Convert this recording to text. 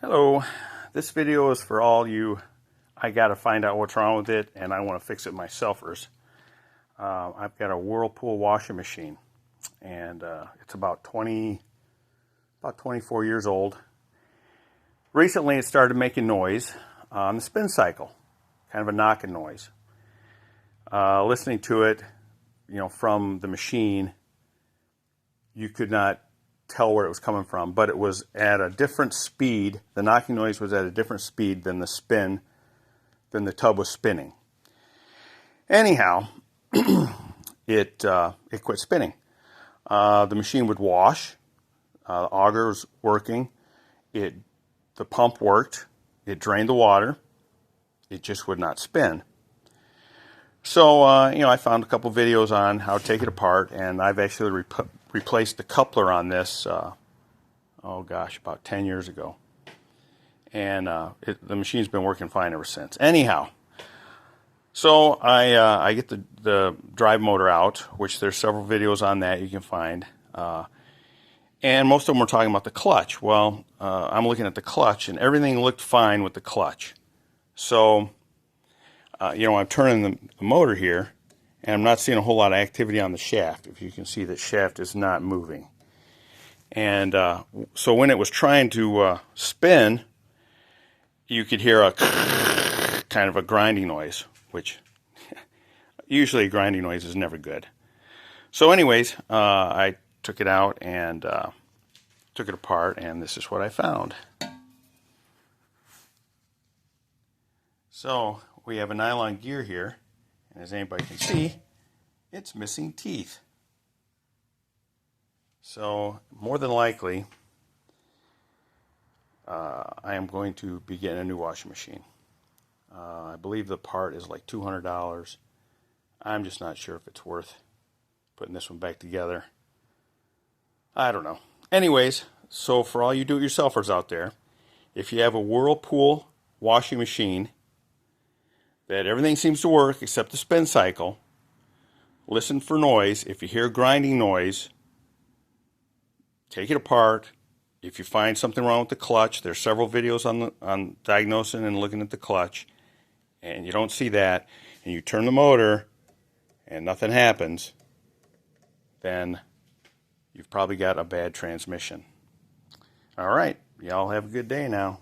Hello, this video is for all you, I gotta find out what's wrong with it and I want to fix it myselfers. I've got a Whirlpool washer machine and it's about 24 years old. Recently it started making noise on the spin cycle, kind of a knocking noise. Listening to it, from the machine, you could not tell where it was coming from, but it was at a different speed. The knocking noise was at a different speed than the tub was spinning. Anyhow, it quit spinning. The machine would wash. The auger was working. The pump worked. It drained the water. It just would not spin. So, I found a couple videos on how to take it apart, and I've actually replaced the coupler on this, about 10 years ago. And the machine's been working fine ever since. Anyhow, so I get the drive motor out, which there's several videos on that you can find. And most of them were talking about the clutch. Well, I'm looking at the clutch, and everything looked fine with the clutch. So, I'm turning the motor here, and I'm not seeing a whole lot of activity on the shaft. If you can see, the shaft is not moving. And so when it was trying to spin, you could hear a kind of a grinding noise, which usually a grinding noise is never good. So anyways, I took it out and took it apart, and this is what I found. So we have a nylon gear here, and as anybody can see, it's missing teeth. So more than likely, I am going to be getting a new washing machine. I believe the part is like $200. I'm just not sure if it's worth putting this one back together. I don't know. Anyways, so for all you do-it-yourselfers out there, if you have a Whirlpool washing machine that everything seems to work except the spin cycle, listen for noise. If you hear grinding noise, take it apart. If you find something wrong with the clutch, there's several videos on diagnosing and looking at the clutch, and you don't see that, and you turn the motor and nothing happens, then you've probably got a bad transmission. All right, y'all have a good day now.